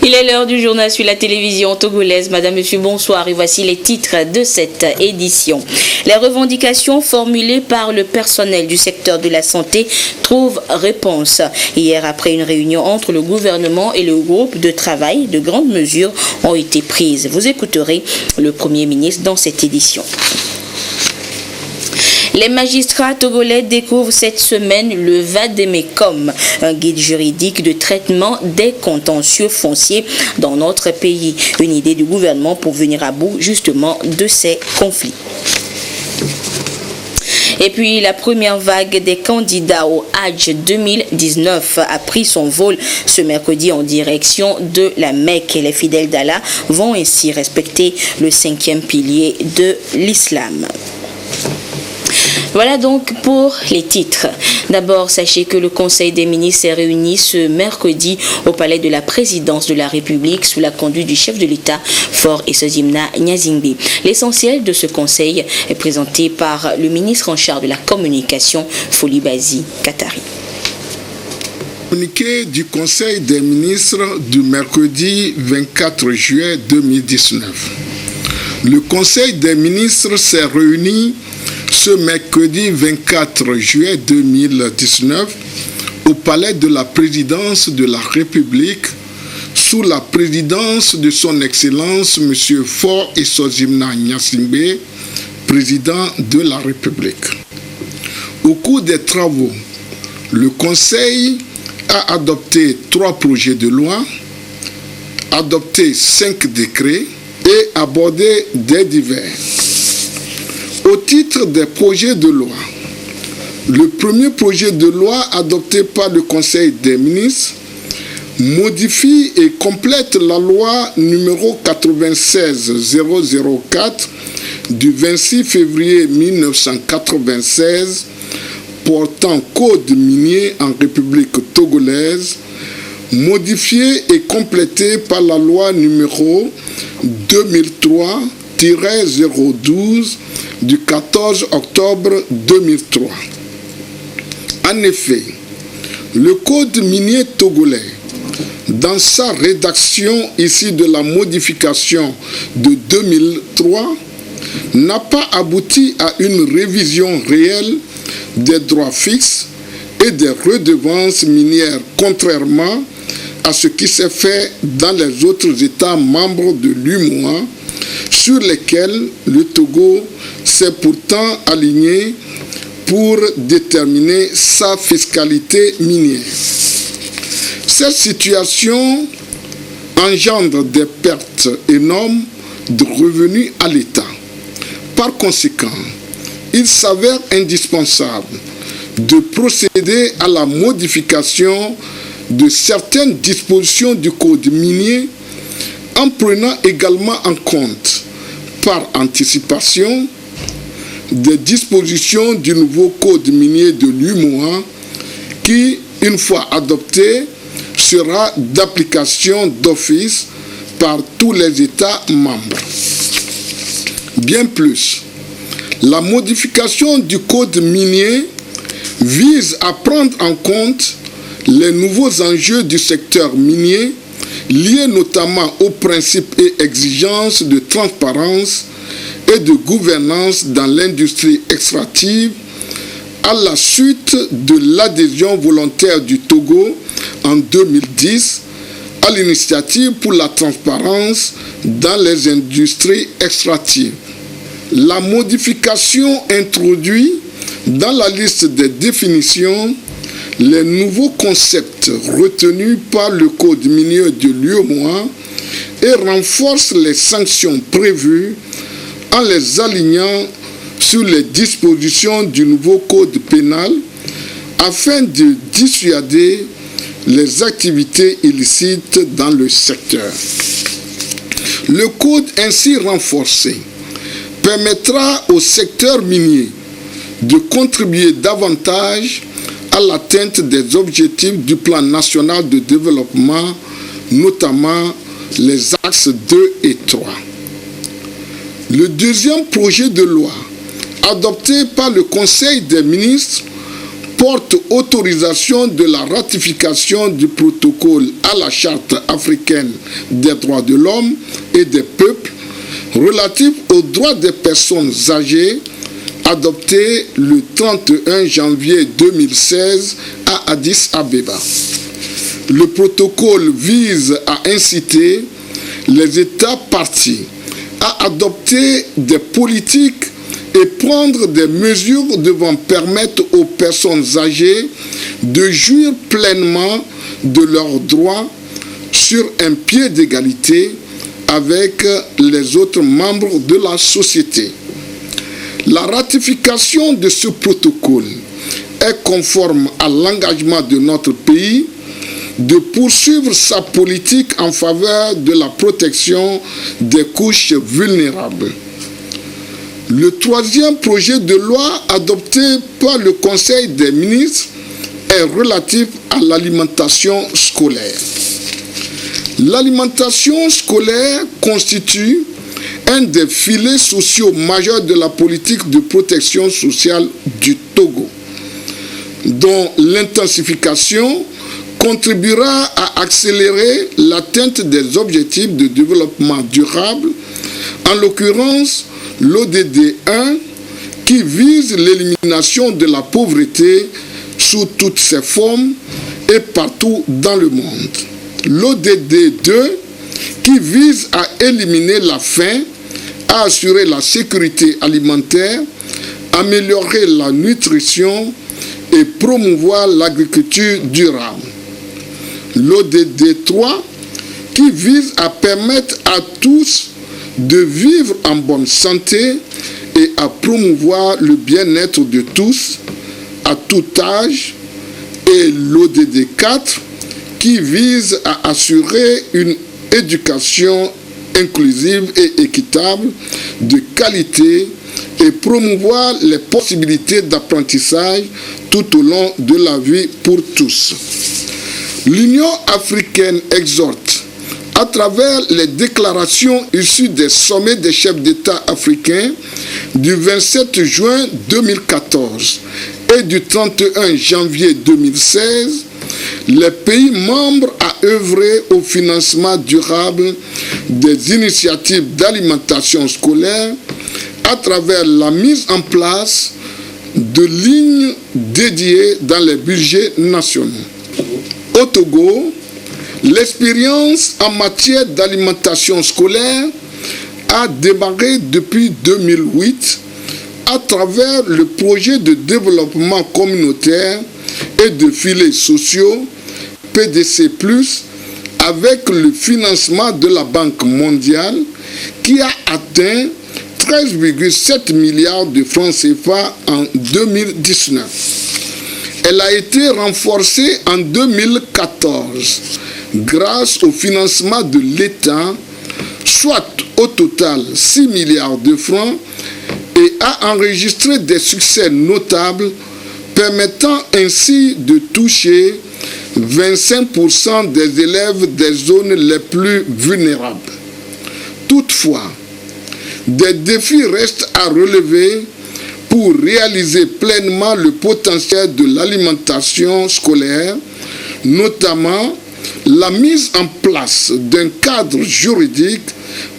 Il est l'heure du journal sur la télévision togolaise. Madame, Monsieur, bonsoir. Et voici les titres de cette édition. Les revendications formulées par le personnel du secteur de la santé trouvent réponse. Hier, après une réunion entre le gouvernement et le groupe de travail, de grandes mesures ont été prises. Vous écouterez le Premier ministre dans cette édition. Les magistrats togolais découvrent cette semaine le Vademecum, un guide juridique de traitement des contentieux fonciers dans notre pays. Une idée du gouvernement pour venir à bout justement de ces conflits. Et puis, la première vague des candidats au Hajj 2019 a pris son vol ce mercredi en direction de la Mecque. Et les fidèles d'Allah vont ainsi respecter le 5e pilier de l'islam. Voilà donc pour les titres. D'abord, sachez que le Conseil des ministres s'est réuni ce mercredi au palais de la présidence de la République sous la conduite du chef de l'État, Faure Esozimna Nyazingbe. L'essentiel de ce conseil est présenté par le ministre en charge de la communication, Folibazi Katari. Communiqué du Conseil des ministres du mercredi 24 juillet 2019. Le Conseil des ministres s'est réuni ce mercredi 24 juillet 2019 au palais de la présidence de la République sous la présidence de son Excellence M. Faure Esozimna Nyazingbe, président de la République. Au cours des travaux, le Conseil a adopté 3 projets de loi, adopté 5 décrets et abordé des divers. Au titre des projets de loi, le premier projet de loi adopté par le Conseil des ministres modifie et complète la loi numéro 96-004 du 26 février 1996 portant code minier en République togolaise, modifiée et complétée par la loi numéro 2003-012 du 14 octobre 2003. En effet, le code minier togolais, dans sa rédaction issue de la modification de 2003, n'a pas abouti à une révision réelle des droits fixes et des redevances minières, contrairement à ce qui s'est fait dans les autres États membres de l'UMOA, sur lesquels le Togo s'est pourtant aligné pour déterminer sa fiscalité minière. Cette situation engendre des pertes énormes de revenus à l'État. Par conséquent, il s'avère indispensable de procéder à la modification de certaines dispositions du code minier en prenant également en compte, par anticipation, des dispositions du nouveau code minier de l'UMOA qui, une fois adopté, sera d'application d'office par tous les États membres. Bien plus, la modification du code minier vise à prendre en compte les nouveaux enjeux du secteur minier liés notamment aux principes et exigences de transparence et de gouvernance dans l'industrie extractive à la suite de l'adhésion volontaire du Togo en 2010 à l'initiative pour la transparence dans les industries extractives. La modification introduit dans la liste des définitions les nouveaux concepts retenus par le code minier de l'UEMOA et renforce les sanctions prévues en les alignant sur les dispositions du nouveau code pénal afin de dissuader les activités illicites dans le secteur. Le code ainsi renforcé permettra au secteur minier de contribuer davantage à l'atteinte des objectifs du plan national de développement, notamment les axes 2 et 3. Le deuxième projet de loi, adopté par le Conseil des ministres, porte autorisation de la ratification du protocole à la Charte africaine des droits de l'homme et des peuples relatif aux droits des personnes âgées, adopté le 31 janvier 2016 à Addis Abeba. Le protocole vise à inciter les États parties à adopter des politiques et prendre des mesures devant permettre aux personnes âgées de jouir pleinement de leurs droits sur un pied d'égalité avec les autres membres de la société. La ratification de ce protocole est conforme à l'engagement de notre pays de poursuivre sa politique en faveur de la protection des couches vulnérables. Le troisième projet de loi adopté par le Conseil des ministres est relatif à l'alimentation scolaire. L'alimentation scolaire constitue un des filets sociaux majeurs de la politique de protection sociale du Togo, dont l'intensification contribuera à accélérer l'atteinte des objectifs de développement durable, en l'occurrence l'ODD 1, qui vise l'élimination de la pauvreté sous toutes ses formes et partout dans le monde. L'ODD 2, qui vise à éliminer la faim, à assurer la sécurité alimentaire, améliorer la nutrition et promouvoir l'agriculture durable. L'ODD 3, qui vise à permettre à tous de vivre en bonne santé et à promouvoir le bien-être de tous, à tout âge, et l'ODD 4, qui vise à assurer une éducation inclusive et équitable de qualité et promouvoir les possibilités d'apprentissage tout au long de la vie pour tous. L'Union africaine exhorte, à travers les déclarations issues des sommets des chefs d'État africains du 27 juin 2014 et du 31 janvier 2016, les pays membres à œuvrer au financement durable des initiatives d'alimentation scolaire à travers la mise en place de lignes dédiées dans les budgets nationaux. Au Togo, l'expérience en matière d'alimentation scolaire a démarré depuis 2008 à travers le projet de développement communautaire et de filets sociaux PDC+, avec le financement de la Banque mondiale qui a atteint 13,7 milliards de francs CFA en 2019. Elle a été renforcée en 2014 grâce au financement de l'État, soit au total 6 milliards de francs, et a enregistré des succès notables permettant ainsi de toucher 25% des élèves des zones les plus vulnérables. Toutefois, des défis restent à relever pour réaliser pleinement le potentiel de l'alimentation scolaire, notamment la mise en place d'un cadre juridique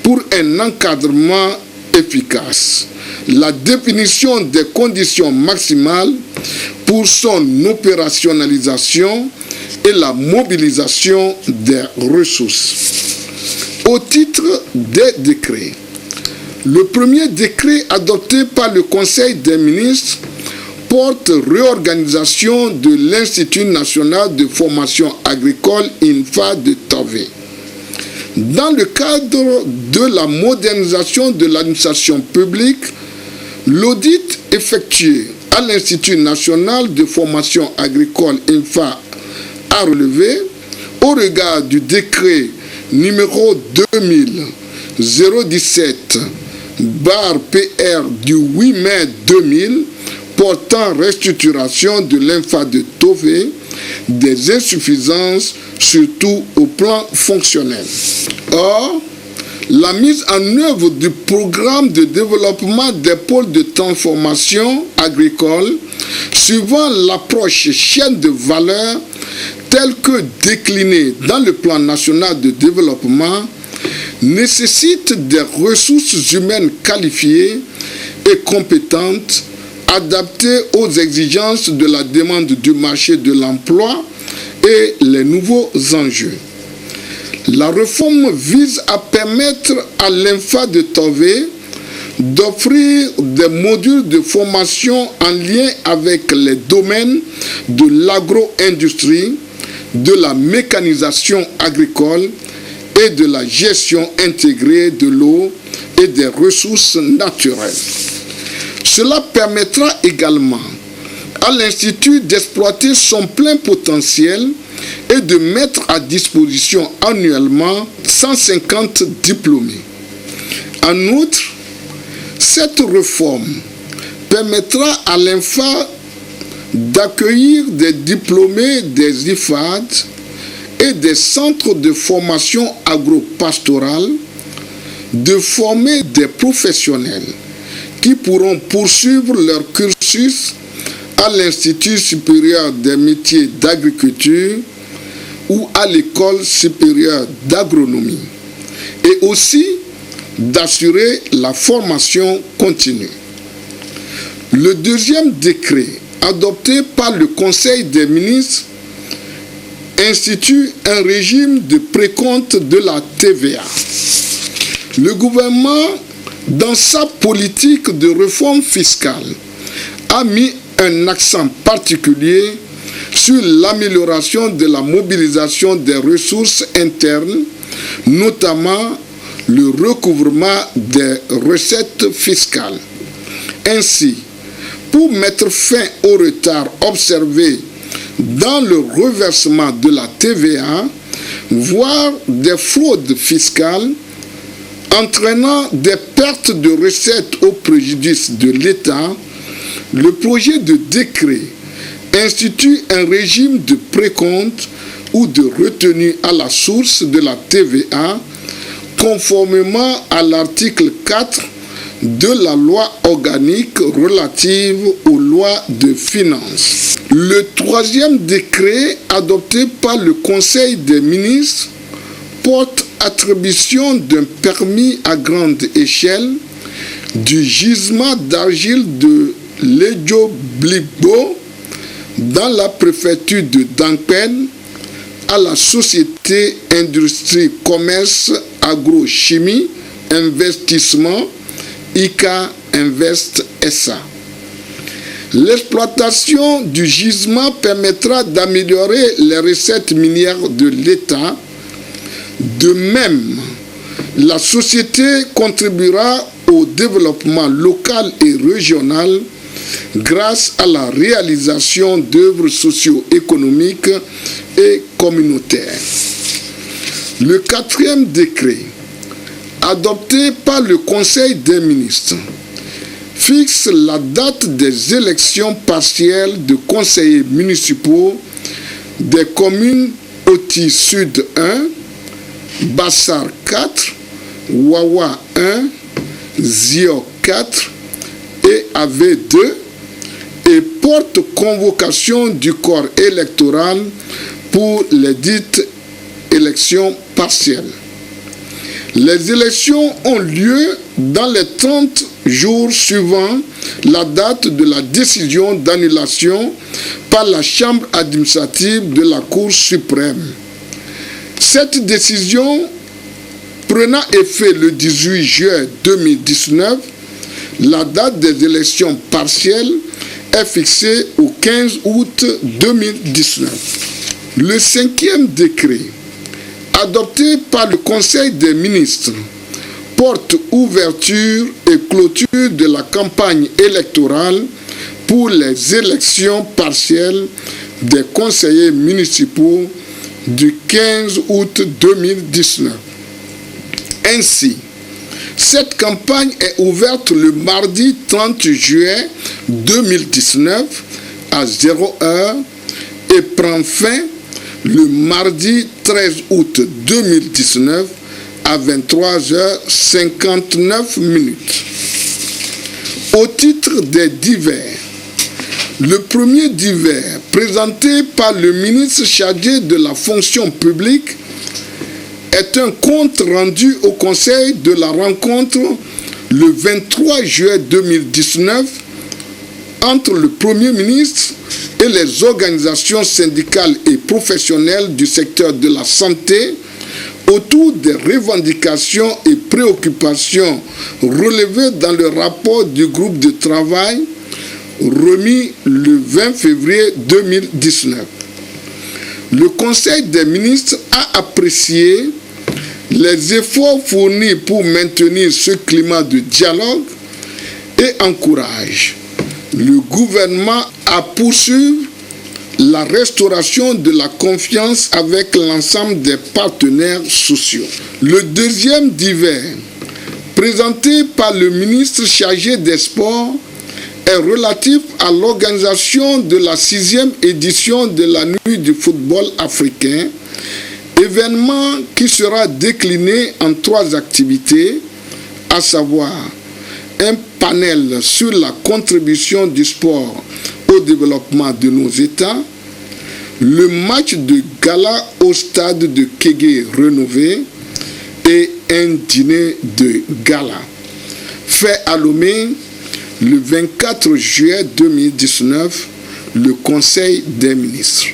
pour un encadrement efficace, la définition des conditions maximales pour son opérationnalisation et la mobilisation des ressources. Au titre des décrets, le premier décret adopté par le Conseil des ministres porte réorganisation de l'Institut national de formation agricole INFA de Tové. Dans le cadre de la modernisation de l'administration publique, l'audit effectué à l'Institut national de formation agricole INFA a relevé, au regard du décret numéro 2000-017/PR du 8 mai 2000 portant restructuration de l'INFA de Tové, des insuffisances surtout au plan fonctionnel. Or, La mise en œuvre du programme de développement des pôles de transformation agricole suivant l'approche chaîne de valeur telle que déclinée dans le plan national de développement nécessite des ressources humaines qualifiées et compétentes adaptées aux exigences de la demande du marché de l'emploi et les nouveaux enjeux. La réforme vise à permettre à l'INFA de Tové d'offrir des modules de formation en lien avec les domaines de l'agro-industrie, de la mécanisation agricole et de la gestion intégrée de l'eau et des ressources naturelles. Cela permettra également à l'Institut d'exploiter son plein potentiel et de mettre à disposition annuellement 150 diplômés. En outre, cette réforme permettra à l'INFA d'accueillir des diplômés des IFAD et des centres de formation agro-pastorale, de former des professionnels qui pourront poursuivre leur cursus à l'Institut supérieur des métiers d'agriculture ou à l'École supérieure d'agronomie, et aussi d'assurer la formation continue. Le deuxième décret adopté par le Conseil des ministres institue un régime de précompte de la TVA. Le gouvernement, dans sa politique de réforme fiscale, a mis un accent particulier sur l'amélioration de la mobilisation des ressources internes, notamment le recouvrement des recettes fiscales. Ainsi, pour mettre fin au retard observé dans le reversement de la TVA, voire des fraudes fiscales, entraînant des pertes de recettes au préjudice de l'État, le projet de décret institue un régime de précompte ou de retenue à la source de la TVA, conformément à l'article 4 de la loi organique relative aux lois de finances. Le troisième décret adopté par le Conseil des ministres porte attribution d'un permis à grande échelle du gisement d'argile de Ledjo-Blibo dans la préfecture de Dankpen à la société Industrie Commerce Agrochimie Investissement ICA Invest SA. L'exploitation du gisement permettra d'améliorer les recettes minières de l'État. De même, la société contribuera au développement local et régional grâce à la réalisation d'œuvres socio-économiques et communautaires. Le quatrième décret, adopté par le Conseil des ministres, fixe la date des élections partielles de conseillers municipaux des communes Oti Sud 1, Bassar 4, Wawa 1, Zio 4 et AV 2 et porte convocation du corps électoral pour les dites élections partielles. Les élections ont lieu dans les 30 jours suivant la date de la décision d'annulation par la Chambre administrative de la Cour suprême. Cette décision prenant effet le 18 juin 2019, la date des élections partielles est fixée au 15 août 2019. Le cinquième décret, adopté par le Conseil des ministres, porte ouverture et clôture de la campagne électorale pour les élections partielles des conseillers municipaux du 15 août 2019. Ainsi, cette campagne est ouverte le mardi 30 juin 2019 à 0h et prend fin le mardi 13 août 2019 à 23h59. Au titre des divers, le premier divers présenté par le ministre chargé de la fonction publique est un compte rendu au Conseil de la rencontre le 23 juillet 2019 entre le Premier ministre et les organisations syndicales et professionnelles du secteur de la santé autour des revendications et préoccupations relevées dans le rapport du groupe de travail remis le 20 février 2019. Le Conseil des ministres a apprécié les efforts fournis pour maintenir ce climat de dialogue et encourage le gouvernement à poursuivre la restauration de la confiance avec l'ensemble des partenaires sociaux. Le deuxième divers, présenté par le ministre chargé des Sports, est relatif à l'organisation de la 6e édition de la Nuit du football africain, événement qui sera décliné en 3 activités, à savoir un panel sur la contribution du sport au développement de nos États, le match de gala au stade de Kégué rénové et un dîner de gala. Fait à Lomé le 24 juillet 2019, le Conseil des ministres.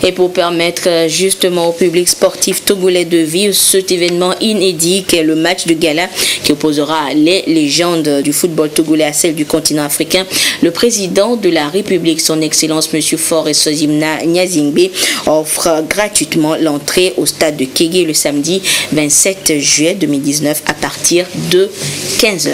Et pour permettre justement au public sportif togolais de vivre cet événement inédit qu'est le match de gala qui opposera les légendes du football togolais à celles du continent africain, le président de la République, son Excellence M. Faure Esozimna Nyazingbe, offre gratuitement l'entrée au stade de Kégué le samedi 27 juillet 2019 à partir de 15h.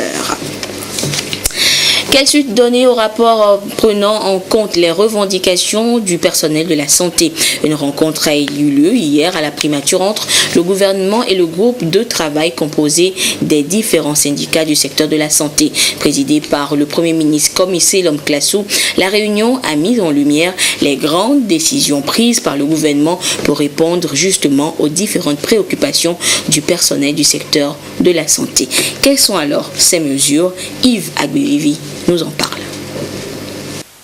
Quelle suite donner au rapport prenant en compte les revendications du personnel de la santé? Une rencontre a eu lieu hier à la primature entre le gouvernement et le groupe de travail composé des différents syndicats du secteur de la santé. Présidé par le Premier ministre Comissé Lom Klassou, la réunion a mis en lumière les grandes décisions prises par le gouvernement pour répondre justement aux différentes préoccupations du personnel du secteur de la santé. Quelles sont alors ces mesures? Yves Agbevivi nous en parle.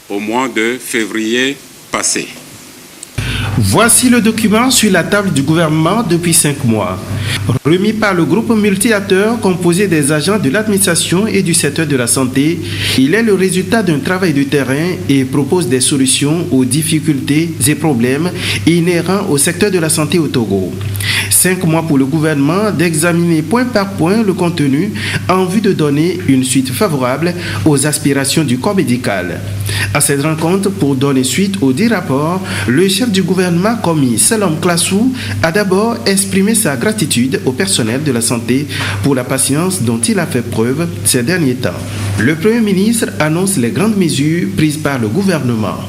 Au mois de février passé. Voici le document sur la table du gouvernement depuis 5 mois. Remis par le groupe multi-acteurs composé des agents de l'administration et du secteur de la santé, il est le résultat d'un travail de terrain et propose des solutions aux difficultés et problèmes inhérents au secteur de la santé au Togo. 5 mois pour le gouvernement d'examiner point par point le contenu en vue de donner une suite favorable aux aspirations du corps médical. À cette rencontre, pour donner suite aux 10 rapports, le chef du gouvernement Comissé Lom Klassou a d'abord exprimé sa gratitude au personnel de la santé pour la patience dont il a fait preuve ces derniers temps. Le Premier ministre annonce les grandes mesures prises par le gouvernement.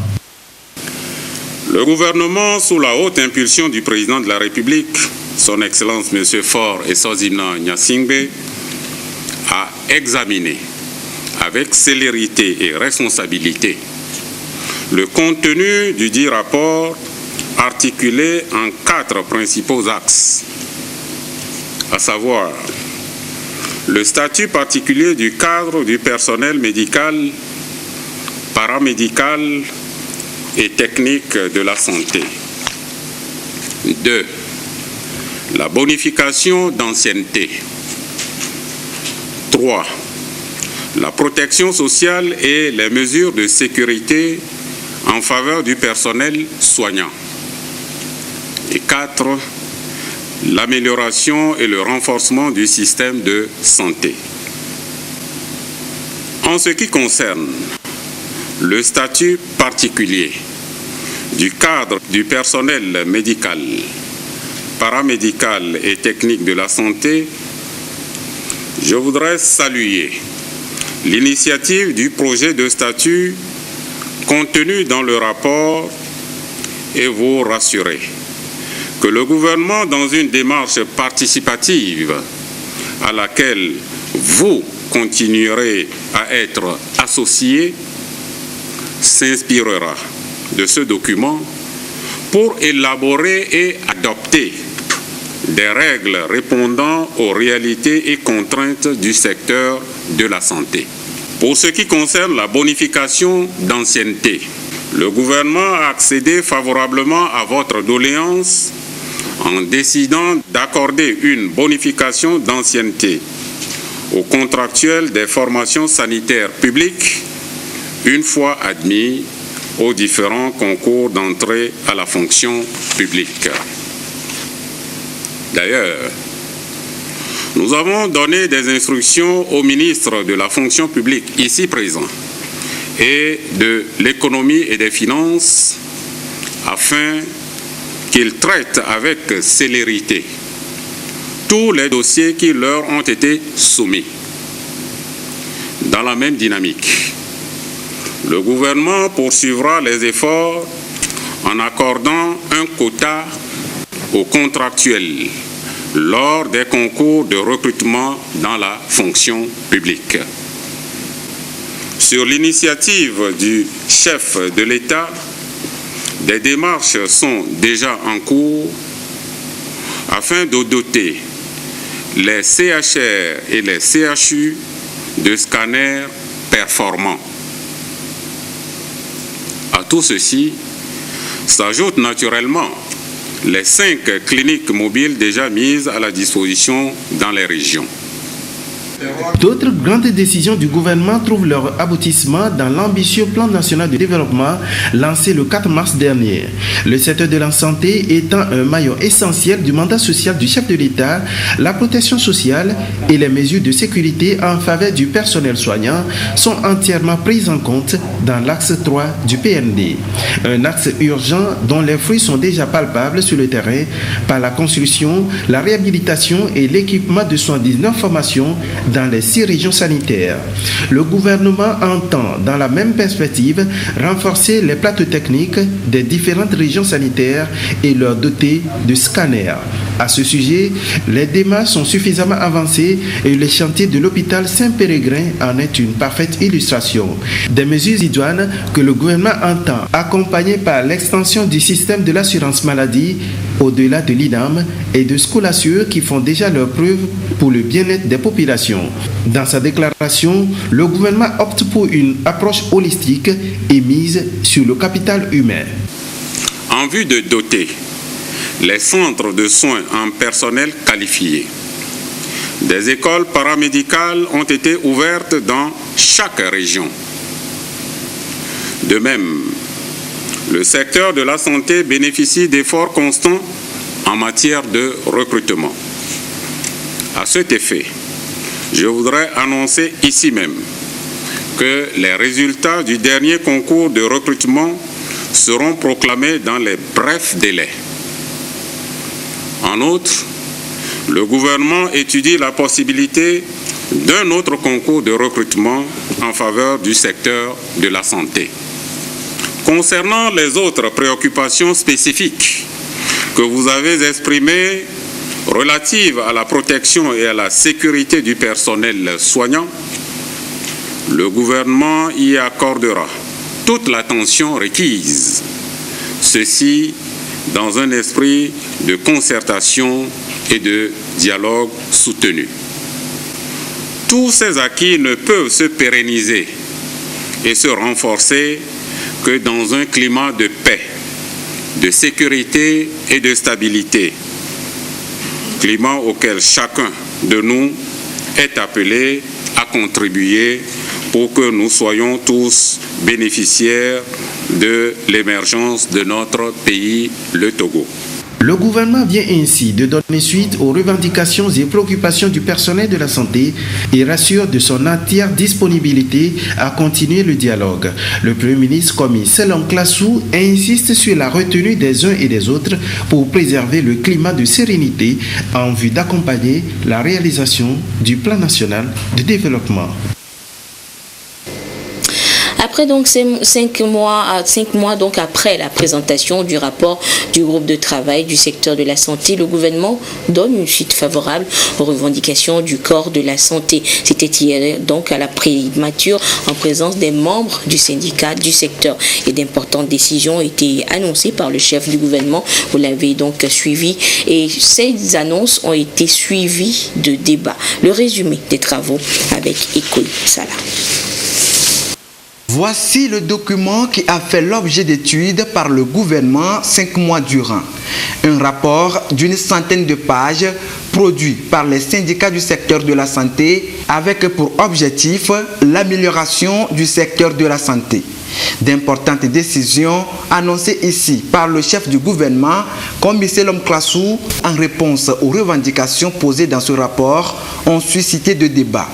Le gouvernement, sous la haute impulsion du président de la République, son Excellence M. Faure Esozimna Nyazingbe, a examiné avec célérité et responsabilité le contenu du dit rapport articulé en 4 principaux axes, à savoir le statut particulier du cadre du personnel médical, paramédical et technique de la santé. 2. La bonification d'ancienneté. 3. La protection sociale et les mesures de sécurité en faveur du personnel soignant. Et 4. L'amélioration et le renforcement du système de santé. En ce qui concerne le statut particulier du cadre du personnel médical, paramédical et technique de la santé, je voudrais saluer l'initiative du projet de statut contenu dans le rapport et vous rassurer que le gouvernement, dans une démarche participative à laquelle vous continuerez à être associés, s'inspirera de ce document pour élaborer et adopter des règles répondant aux réalités et contraintes du secteur de la santé. Pour ce qui concerne la bonification d'ancienneté, le gouvernement a accédé favorablement à votre doléance en décidant d'accorder une bonification d'ancienneté aux contractuels des formations sanitaires publiques une fois admis aux différents concours d'entrée à la fonction publique. D'ailleurs, nous avons donné des instructions au ministre de la fonction publique ici présent et de l'économie et des finances afin qu'il traite avec célérité tous les dossiers qui leur ont été soumis. Dans la même dynamique, le gouvernement poursuivra les efforts en accordant un quota aux contractuels lors des concours de recrutement dans la fonction publique. Sur l'initiative du chef de l'État, des démarches sont déjà en cours afin de doter les CHR et les CHU de scanners performants. À tout ceci s'ajoutent naturellement les 5 cliniques mobiles déjà mises à la disposition dans les régions. D'autres grandes décisions du gouvernement trouvent leur aboutissement dans l'ambitieux plan national de développement lancé le 4 mars dernier. Le secteur de la santé étant un maillon essentiel du mandat social du chef de l'État, la protection sociale et les mesures de sécurité en faveur du personnel soignant sont entièrement prises en compte dans l'axe 3 du PND. Un axe urgent dont les fruits sont déjà palpables sur le terrain par la construction, la réhabilitation et l'équipement de 79 formations dans les 6 régions sanitaires. Le gouvernement entend, dans la même perspective, renforcer les plateaux techniques des différentes régions sanitaires et leur doter de scanners. À ce sujet, les démarches sont suffisamment avancées et le chantier de l'hôpital Saint-Péregrin en est une parfaite illustration. Des mesures idoines que le gouvernement entend, accompagnées par l'extension du système de l'assurance maladie au-delà de l'INAM et de Scolassure qui font déjà leur preuve pour le bien-être des populations. Dans sa déclaration, le gouvernement opte pour une approche holistique et mise sur le capital humain. En vue de doter les centres de soins en personnel qualifié, des écoles paramédicales ont été ouvertes dans chaque région. De même, le secteur de la santé bénéficie d'efforts constants en matière de recrutement. À cet effet, je voudrais annoncer ici même que les résultats du dernier concours de recrutement seront proclamés dans les brefs délais. En outre, le gouvernement étudie la possibilité d'un autre concours de recrutement en faveur du secteur de la santé. Concernant les autres préoccupations spécifiques que vous avez exprimées relatives à la protection et à la sécurité du personnel soignant, le gouvernement y accordera toute l'attention requise. Ceci dans un esprit de concertation et de dialogue soutenu. Tous ces acquis ne peuvent se pérenniser et se renforcer que dans un climat de paix, de sécurité et de stabilité, climat auquel chacun de nous est appelé à contribuer pour que nous soyons tous bénéficiaires de l'émergence de notre pays, le Togo. Le gouvernement vient ainsi de donner suite aux revendications et préoccupations du personnel de la santé et rassure de son entière disponibilité à continuer le dialogue. Le Premier ministre, commis Selon Klassou, insiste sur la retenue des uns et des autres pour préserver le climat de sérénité en vue d'accompagner la réalisation du plan national de développement. Après donc 5 mois donc après la présentation du rapport du groupe de travail du secteur de la santé, le gouvernement donne une suite favorable aux revendications du corps de la santé. C'était hier donc à la primature en présence des membres du syndicat du secteur, et d'importantes décisions ont été annoncées par le chef du gouvernement. Vous l'avez donc suivi, et ces annonces ont été suivies de débats. Le résumé des travaux avec Ekoy Salah. Voici le document qui a fait l'objet d'études par le gouvernement 5 mois durant. Un rapport d'une centaine de pages produit par les syndicats du secteur de la santé avec pour objectif l'amélioration du secteur de la santé. D'importantes décisions annoncées ici par le chef du gouvernement, commissaire Lomklassou, en réponse aux revendications posées dans ce rapport, ont suscité de débats.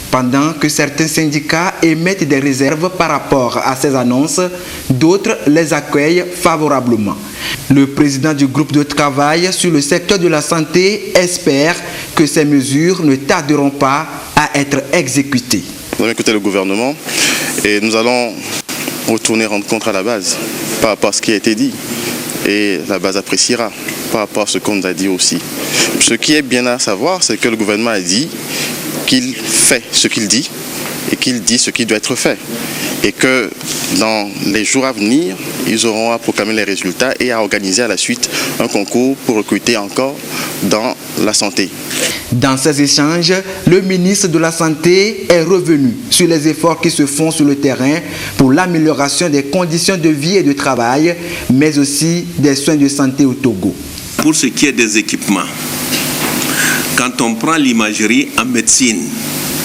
Pendant que certains syndicats émettent des réserves par rapport à ces annonces, d'autres les accueillent favorablement. Le président du groupe de travail sur le secteur de la santé espère que ces mesures ne tarderont pas à être exécutées. Nous allons écouter le gouvernement et nous allons retourner rendre compte à la base par rapport à ce qui a été dit. Et la base appréciera par rapport à ce qu'on nous a dit aussi. Ce qui est bien à savoir, c'est que le gouvernement a dit qu'il fait ce qu'il dit et qu'il dit ce qui doit être fait. Et que dans les jours à venir, ils auront à proclamer les résultats et à organiser à la suite un concours pour recruter encore dans la santé. Dans ces échanges, le ministre de la Santé est revenu sur les efforts qui se font sur le terrain pour l'amélioration des conditions de vie et de travail, mais aussi des soins de santé au Togo. Pour ce qui est des équipements, quand on prend l'imagerie en médecine,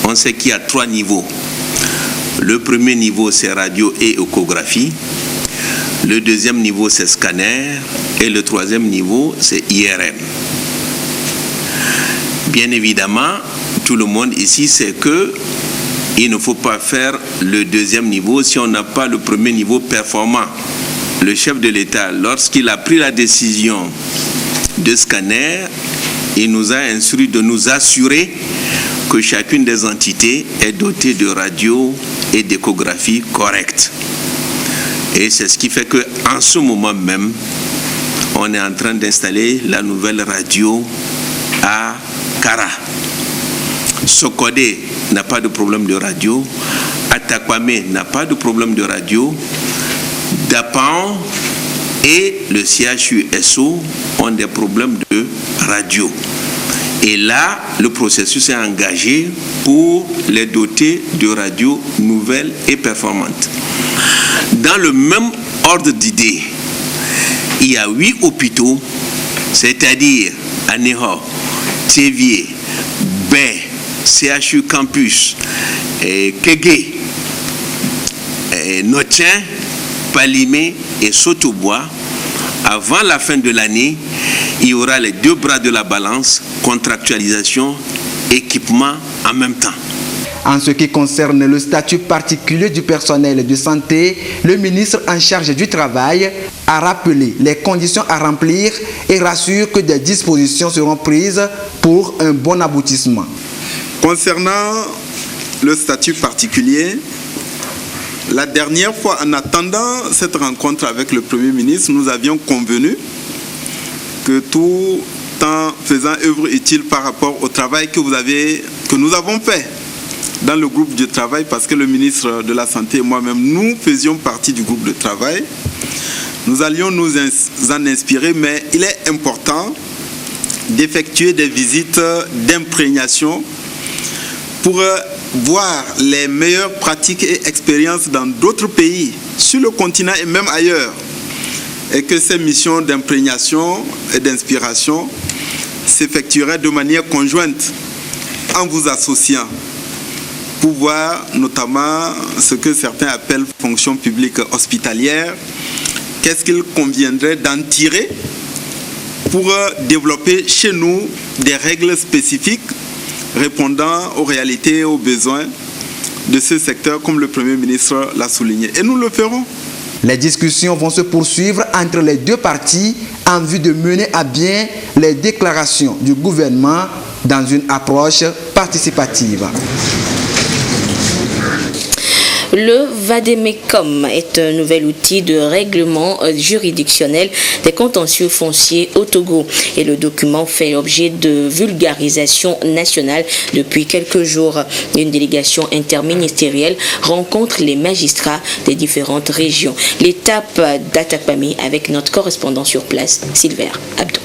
on sait qu'il y a 3 niveaux. Le premier niveau, c'est radio et échographie. Le deuxième niveau, c'est scanner. Et le troisième niveau, c'est IRM. Bien évidemment, tout le monde ici sait qu'il ne faut pas faire le deuxième niveau si on n'a pas le premier niveau performant. Le chef de l'État, lorsqu'il a pris la décision de scanner, il nous a instruit de nous assurer que chacune des entités est dotée de radio et d'échographie correctes. Et c'est ce qui fait qu'en ce moment même, on est en train d'installer la nouvelle radio à Kara. Sokodé n'a pas de problème de radio. Atakwame n'a pas de problème de radio. Dapan et le CHU-SO ont des problèmes de radio. Et là, le processus est engagé pour les doter de radios nouvelles et performantes. Dans le même ordre d'idées, il y a 8 hôpitaux, c'est-à-dire Aného, Thévié, Bain, CHU Campus, Kégué, Notien, Palimé et Sotobois. Avant la fin de l'année, il y aura les 2 bras de la balance, contractualisation, équipement en même temps. En ce qui concerne le statut particulier du personnel de santé, le ministre en charge du travail a rappelé les conditions à remplir et rassure que des dispositions seront prises pour un bon aboutissement. Concernant le statut particulier, la dernière fois, en attendant cette rencontre avec le Premier ministre, nous avions convenu que tout en faisant œuvre utile par rapport au travail que nous avons fait dans le groupe de travail, parce que le ministre de la Santé et moi-même, nous faisions partie du groupe de travail, nous allions nous en inspirer, mais il est important d'effectuer des visites d'imprégnation pour voir les meilleures pratiques et expériences dans d'autres pays, sur le continent et même ailleurs. Et que ces missions d'imprégnation et d'inspiration s'effectueraient de manière conjointe en vous associant pour voir notamment ce que certains appellent fonction publique hospitalière, qu'est-ce qu'il conviendrait d'en tirer pour développer chez nous des règles spécifiques répondant aux réalités et aux besoins de ce secteur, comme le Premier ministre l'a souligné. Et nous le ferons. Les discussions vont se poursuivre entre les 2 parties en vue de mener à bien les déclarations du gouvernement dans une approche participative. Le Vademecum est un nouvel outil de règlement juridictionnel des contentieux fonciers au Togo et le document fait l'objet de vulgarisation nationale depuis quelques jours. Une délégation interministérielle rencontre les magistrats des différentes régions. L'étape d'Atakpamé avec notre correspondant sur place, Silver Abdou.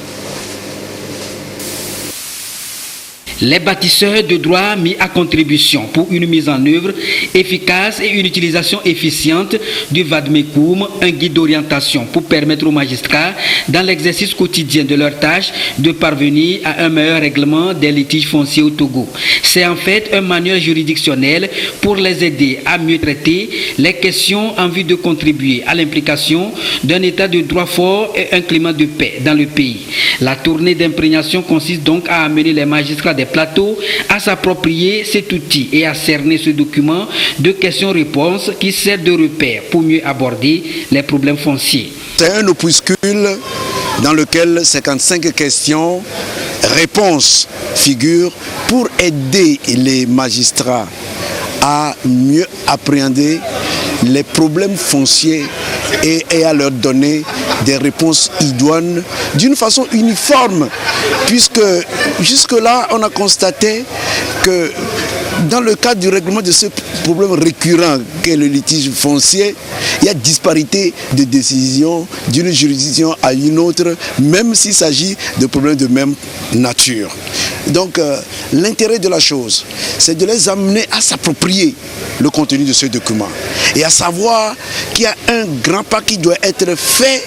Les bâtisseurs de droit mis à contribution pour une mise en œuvre efficace et une utilisation efficiente du Vademecum, un guide d'orientation pour permettre aux magistrats, dans l'exercice quotidien de leurs tâches, de parvenir à un meilleur règlement des litiges fonciers au Togo. C'est en fait un manuel juridictionnel pour les aider à mieux traiter les questions en vue de contribuer à l'implication d'un état de droit fort et un climat de paix dans le pays. La tournée d'imprégnation consiste donc à amener les magistrats des plateaux à s'approprier cet outil et à cerner ce document de questions-réponses qui sert de repère pour mieux aborder les problèmes fonciers. C'est un opuscule dans lequel 55 questions-réponses figurent pour aider les magistrats à mieux appréhender les problèmes fonciers et à leur donner des réponses idoines d'une façon uniforme, puisque jusque-là on a constaté que dans le cadre du règlement de ce problème récurrent qu'est le litige foncier, il y a disparité de décision d'une juridiction à une autre, même s'il s'agit de problèmes de même nature. Donc l'intérêt de la chose, c'est de les amener à s'approprier le contenu de ce document et à savoir qu'il y a un grand pas qui doit être fait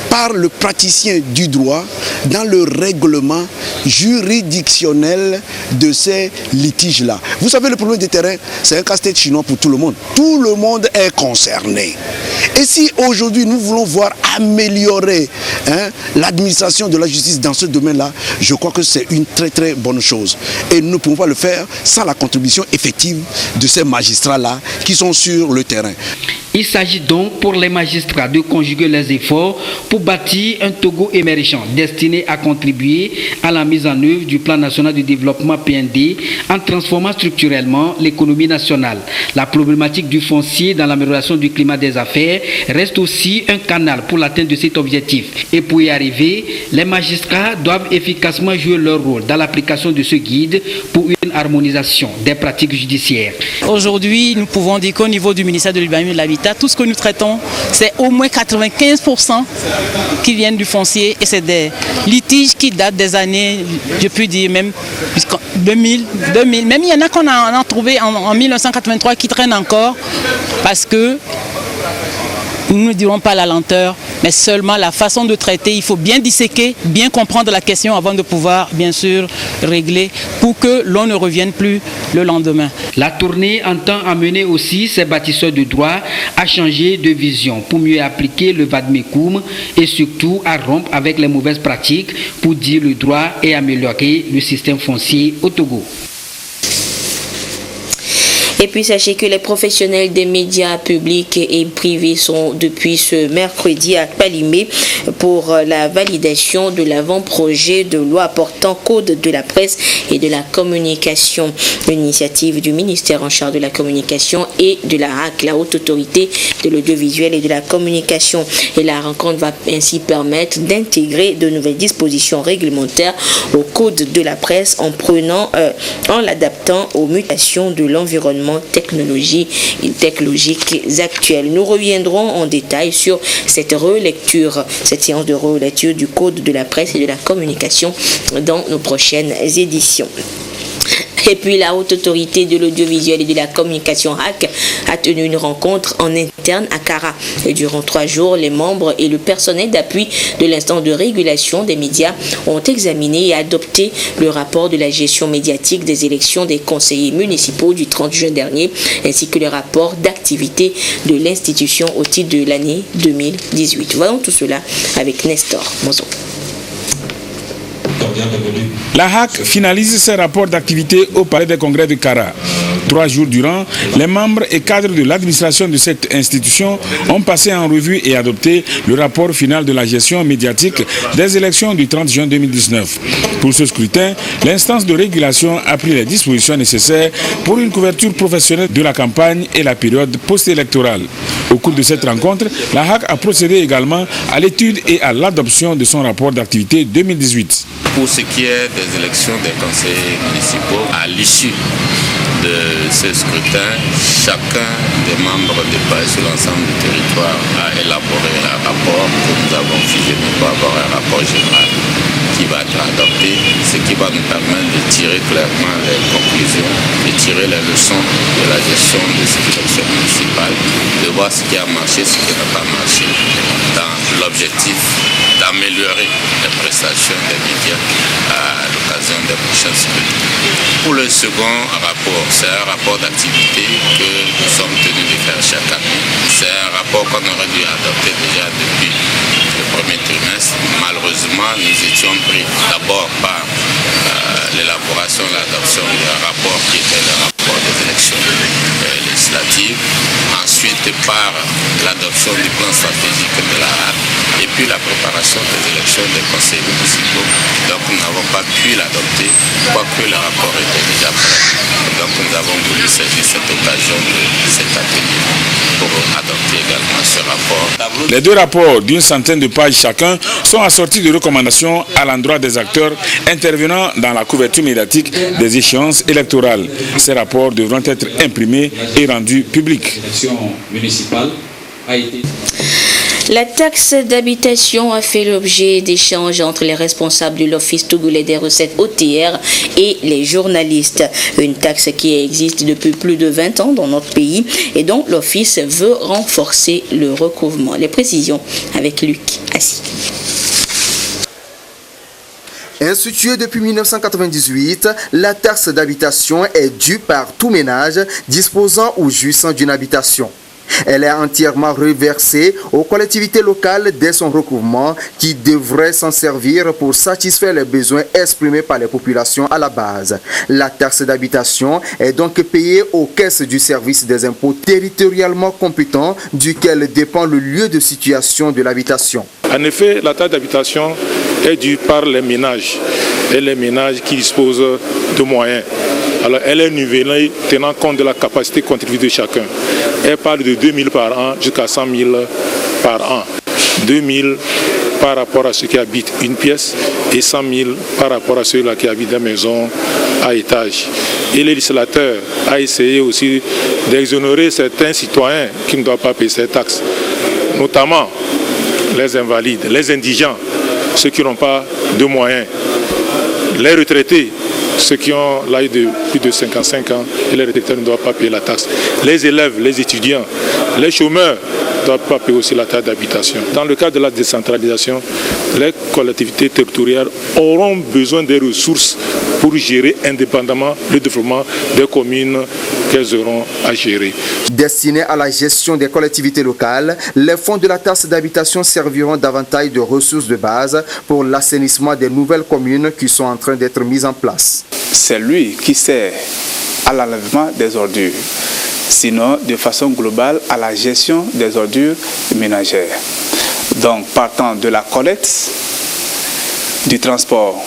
par le praticien du droit dans le règlement juridictionnel de ces litiges-là. Vous savez, le problème des terrains, c'est un casse-tête chinois pour tout le monde. Tout le monde est concerné. Et si aujourd'hui nous voulons voir améliorer l'administration de la justice dans ce domaine-là, je crois que c'est une très très bonne chose. Et nous ne pouvons pas le faire sans la contribution effective de ces magistrats-là qui sont sur le terrain. Il s'agit donc pour les magistrats de conjuguer les efforts pour bâtir un Togo émergent destiné à contribuer à la mise en œuvre du plan national de développement PND en transformant structurellement l'économie nationale. La problématique du foncier dans l'amélioration du climat des affaires reste aussi un canal pour l'atteinte de cet objectif. Et pour y arriver, les magistrats doivent efficacement jouer leur rôle dans l'application de ce guide pour une harmonisation des pratiques judiciaires. Aujourd'hui, nous pouvons dire qu'au niveau du ministère de l'Urbanisme et de l'Habitat, tout ce que nous traitons, c'est au moins 95% qui viennent du foncier et c'est des litiges qui datent des années, je peux dire même 2000. Même il y en a qu'on a trouvé en 1983 qui traînent encore parce que nous ne dirons pas la lenteur, mais seulement la façon de traiter. Il faut bien disséquer, bien comprendre la question avant de pouvoir, bien sûr, régler pour que l'on ne revienne plus le lendemain. La tournée entend amener aussi ces bâtisseurs de droit à changer de vision pour mieux appliquer le Vademecum et surtout à rompre avec les mauvaises pratiques pour dire le droit et améliorer le système foncier au Togo. Et puis sachez que les professionnels des médias publics et privés sont depuis ce mercredi à Palimé pour la validation de l'avant-projet de loi portant code de la presse et de la communication. Une initiative du ministère en charge de la communication et de la HAC, la haute autorité de l'audiovisuel et de la communication. Et la rencontre va ainsi permettre d'intégrer de nouvelles dispositions réglementaires au code de la presse en l'adaptant aux mutations de l'environnement technologiques actuelles. Nous reviendrons en détail sur cette séance de relecture du code de la presse et de la communication dans nos prochaines éditions. Et puis la haute autorité de l'audiovisuel et de la communication HAC a tenu une rencontre en interne à Kara. Et durant 3 jours, les membres et le personnel d'appui de l'instance de régulation des médias ont examiné et adopté le rapport de la gestion médiatique des élections des conseillers municipaux du 30 juin dernier, ainsi que le rapport d'activité de l'institution au titre de l'année 2018. Voyons tout cela avec Nestor Mozo. La HAC finalise ses rapports d'activité au Palais des Congrès de Kara. 3 jours durant, les membres et cadres de l'administration de cette institution ont passé en revue et adopté le rapport final de la gestion médiatique des élections du 30 juin 2019. Pour ce scrutin, l'instance de régulation a pris les dispositions nécessaires pour une couverture professionnelle de la campagne et la période post-électorale. Au cours de cette rencontre, la HAC a procédé également à l'étude et à l'adoption de son rapport d'activité 2018. Pour ce qui est des élections des conseillers municipaux, à l'issue de ce scrutin, chacun des membres des PAJ sur l'ensemble du territoire a élaboré un rapport que nous avons fusionné pour avoir un rapport général qui va être adopté, ce qui va nous permettre de tirer clairement les conclusions, de tirer les leçons de la gestion de ces élections municipales, de voir ce qui a marché, ce qui n'a pas marché, dans l'objectif d'améliorer les prestations des médias à l'occasion des prochains scrutins. Pour le second rapport, c'est un rapport d'activité que nous sommes tenus de faire chaque année. C'est un rapport qu'on aurait dû adopter déjà depuis le premier trimestre. Malheureusement, nous étions pris d'abord par l'élaboration et l'adoption d'un rapport qui était le rapport des élections législatives, ensuite par l'adoption du plan stratégique de la HAC et puis la préparation des élections des conseils municipaux. Donc nous n'avons pas pu l'adopter, quoique le rapport était déjà prêt. Donc nous avons voulu saisir cette occasion de cet atelier pour adopter également ce rapport. Les 2 rapports d'une centaine de pages chacun sont assortis de recommandations à l'endroit des acteurs intervenant dans la couverture médiatique des échéances électorales. Ces rapports devront être imprimés et rendus publics. La taxe d'habitation a fait l'objet d'échanges entre les responsables de l'Office togolais des recettes OTR et les journalistes. Une taxe qui existe depuis plus de 20 ans dans notre pays et dont l'Office veut renforcer le recouvrement. Les précisions avec Luc Assi. Instituée depuis 1998, la taxe d'habitation est due par tout ménage disposant ou jouissant d'une habitation. Elle est entièrement reversée aux collectivités locales dès son recouvrement qui devrait s'en servir pour satisfaire les besoins exprimés par les populations à la base. La taxe d'habitation est donc payée aux caisses du service des impôts territorialement compétent duquel dépend le lieu de situation de l'habitation. En effet, la taxe d'habitation est due par les ménages et les ménages qui disposent de moyens. Alors, elle est nivellée tenant compte de la capacité contributive de chacun. Elle parle de 2 000 par an jusqu'à 100 000 par an. 2 000 par rapport à ceux qui habitent une pièce et 100 000 par rapport à ceux-là qui habitent des maisons à étage. Et le législateur a essayé aussi d'exonérer certains citoyens qui ne doivent pas payer ces taxes, notamment les invalides, les indigents, ceux qui n'ont pas de moyens, les retraités, ceux qui ont l'âge de plus de 55 ans et les retraités ne doivent pas payer la taxe. Les élèves, les étudiants, les chômeurs ne doivent pas payer aussi la taxe d'habitation. Dans le cadre de la décentralisation, les collectivités territoriales auront besoin des ressources pour gérer indépendamment le développement des communes qu'elles auront à gérer. Destinés à la gestion des collectivités locales, les fonds de la taxe d'habitation serviront davantage de ressources de base pour l'assainissement des nouvelles communes qui sont en train d'être mises en place. C'est lui qui sert à l'enlèvement des ordures, sinon de façon globale à la gestion des ordures ménagères. Donc partant de la collecte, du transport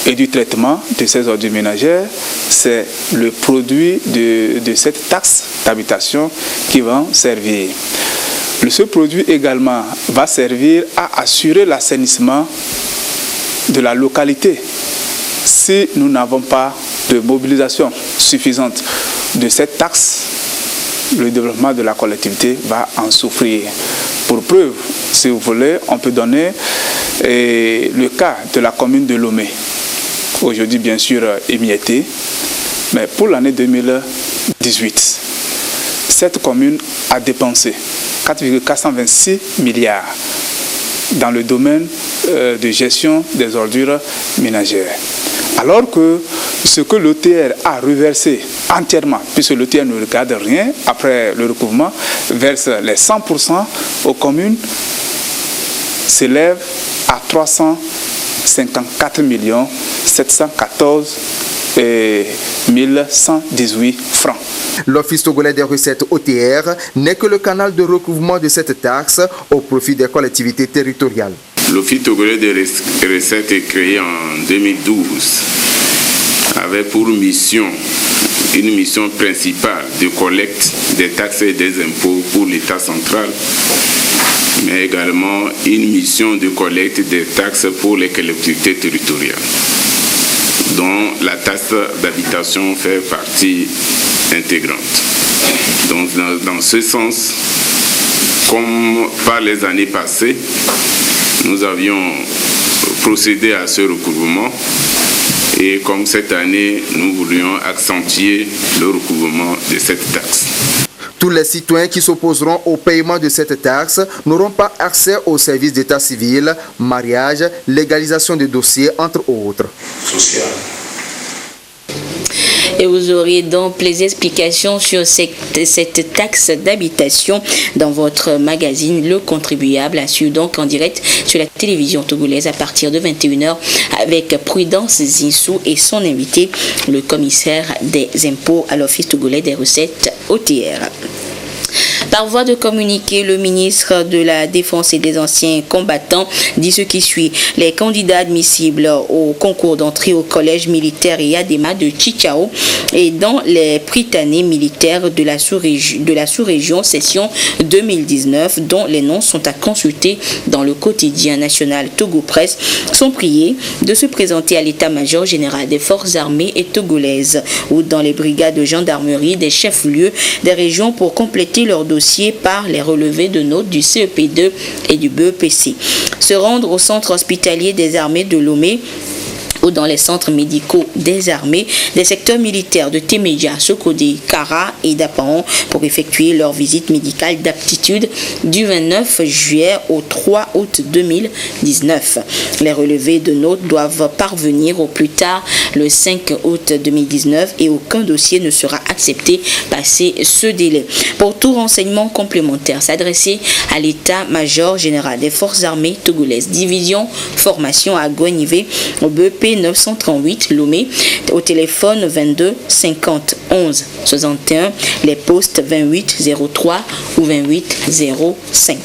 et du traitement de ces ordures ménagères, c'est le produit de cette taxe d'habitation qui va servir. Ce produit également va servir à assurer l'assainissement de la localité. Si nous n'avons pas de mobilisation suffisante de cette taxe, le développement de la collectivité va en souffrir. Pour preuve, si vous voulez, on peut donner le cas de la commune de Lomé, aujourd'hui bien sûr émiettée, mais pour l'année 2018, cette commune a dépensé 4,426 milliards dans le domaine de gestion des ordures ménagères. Alors que ce que l'OTR a reversé entièrement, puisque l'OTR ne regarde rien après le recouvrement, verse les 100% aux communes, s'élève à 354 714 1118 francs. L'Office togolais des recettes OTR n'est que le canal de recouvrement de cette taxe au profit des collectivités territoriales. L'Office togolais des recettes est créé en 2012 avec pour mission une mission principale de collecte des taxes et des impôts pour l'État central, mais également une mission de collecte des taxes pour les collectivités territoriales, dont la taxe d'habitation fait partie intégrante. Donc dans ce sens, comme par les années passées, nous avions procédé à ce recouvrement. Et comme cette année, nous voulions accentuer le recouvrement de cette taxe. Tous les citoyens qui s'opposeront au paiement de cette taxe n'auront pas accès aux services d'état civil, mariage, légalisation des dossiers, entre autres. Et vous aurez donc les explications sur cette taxe d'habitation dans votre magazine Le Contribuable, à suivre donc en direct sur la télévision togolaise à partir de 21h avec Prudence Zinsou et son invité, le commissaire des impôts à l'Office togolais des recettes OTR. Par voie de communiqué, le ministre de la Défense et des Anciens Combattants dit ce qui suit. Les candidats admissibles au concours d'entrée au collège militaire Yadema de Chichao et dans les prytanées militaires de la sous-région session 2019, dont les noms sont à consulter dans le quotidien national Togo Presse, sont priés de se présenter à l'état-major général des forces armées et togolaises ou dans les brigades de gendarmerie des chefs-lieux des régions pour compléter leur dossier par les relevés de notes du CEP2 et du BEPC. Se rendre au centre hospitalier des armées de Lomé ou dans les centres médicaux des armées, des secteurs militaires de Témédia, Sokodé, Kara et d'Apaon pour effectuer leur visite médicale d'aptitude du 29 juillet au 3 août 2019. Les relevés de notes doivent parvenir au plus tard le 5 août 2019 et aucun dossier ne sera accepté passé ce délai. Pour tout renseignement complémentaire, s'adresser à l'état-major général des forces armées togolaises, division formation à Gouanivé, au BEP 938 Lomé, au téléphone 22 50 11 61, les postes 28 03 ou 28 05.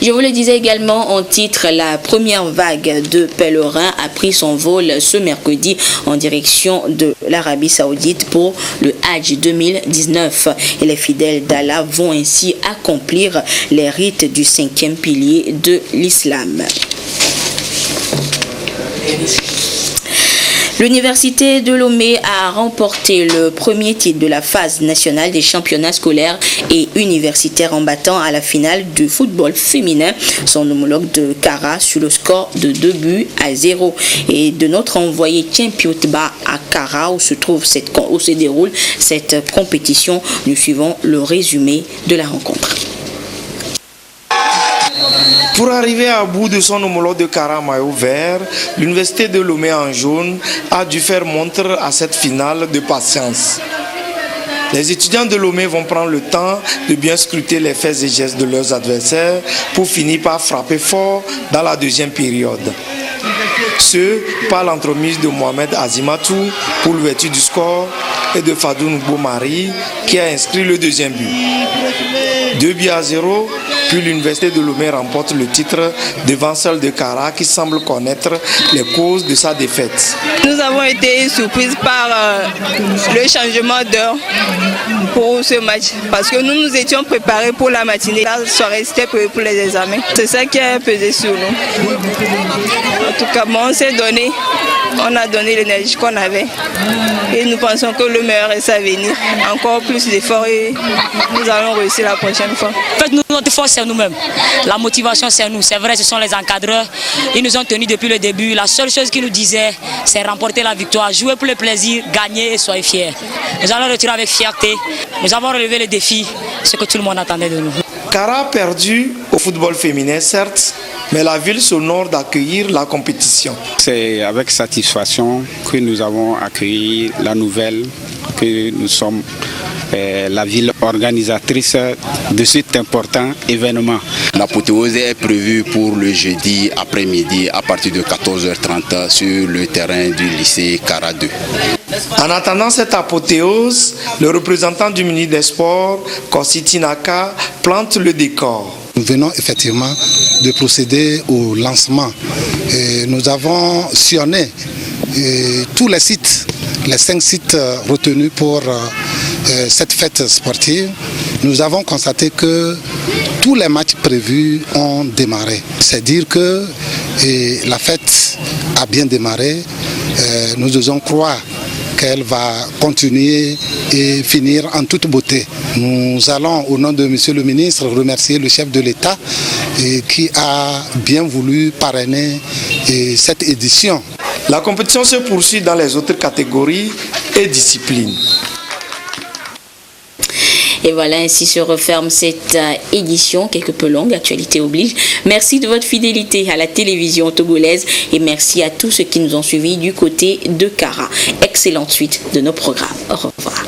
Je vous le disais également en titre, la première vague de pèlerins a pris son vol ce mercredi en direction de l'Arabie Saoudite pour le Hajj 2019. Et les fidèles d'Allah vont ainsi accomplir les rites du 5e pilier de l'islam. L'Université de Lomé a remporté le premier titre de la phase nationale des championnats scolaires et universitaires en battant à la finale du football féminin son homologue de Kara sur le score de 2-0. Et de notre envoyé Tiempiotba à Kara où se déroule cette compétition, nous suivons le résumé de la rencontre. Pour arriver à bout de son homologue de Kara maillot vert, l'Université de Lomé en jaune a dû faire montre à cette finale de patience. Les étudiants de Lomé vont prendre le temps de bien scruter les faits et gestes de leurs adversaires pour finir par frapper fort dans la deuxième période. Ce, par l'entremise de Mohamed Azimatou pour l'ouverture du score et de Fadou Boumari qui a inscrit le deuxième but. 2-0, puis l'Université de Lomé remporte le titre devant celle de Kara qui semble connaître les causes de sa défaite. Nous avons été surprises par le changement d'heure pour ce match parce que nous nous étions préparés pour la matinée. La soirée c'était prévu pour les examens. C'est ça qui a pesé sur nous. En tout cas, on s'est donné. On a donné l'énergie qu'on avait et nous pensons que le meilleur est à venir. Encore plus d'efforts et nous allons réussir la prochaine fois. En fait, notre force c'est nous-mêmes. La motivation c'est nous. C'est vrai, ce sont les encadreurs. Ils nous ont tenus depuis le début. La seule chose qu'ils nous disaient, c'est remporter la victoire, jouer pour le plaisir, gagner et soyez fiers. Nous allons retirer avec fierté. Nous avons relevé le défi, ce que tout le monde attendait de nous. Kara a perdu au football féminin, certes, mais la ville s'honore d'accueillir la compétition. C'est avec satisfaction que nous avons accueilli la nouvelle que nous sommes la ville organisatrice de cet important événement. L'apothéose est prévue pour le jeudi après-midi à partir de 14h30 sur le terrain du lycée Cara 2. En attendant cette apothéose, le représentant du ministre des Sports, Kossi Naka, plante le décor. Nous venons effectivement de procéder au lancement. Et nous avons sillonné tous les sites, les 5 sites retenus pour cette fête sportive. Nous avons constaté que tous les matchs prévus ont démarré. C'est dire que la fête a bien démarré. Nous osons croire qu'elle va continuer et finir en toute beauté. Nous allons, au nom de Monsieur le ministre, remercier le chef de l'État qui a bien voulu parrainer cette édition. La compétition se poursuit dans les autres catégories et disciplines. Et voilà, ainsi se referme cette édition, quelque peu longue, actualité oblige. Merci de votre fidélité à la télévision togolaise et merci à tous ceux qui nous ont suivis du côté de Cara. Excellente suite de nos programmes. Au revoir.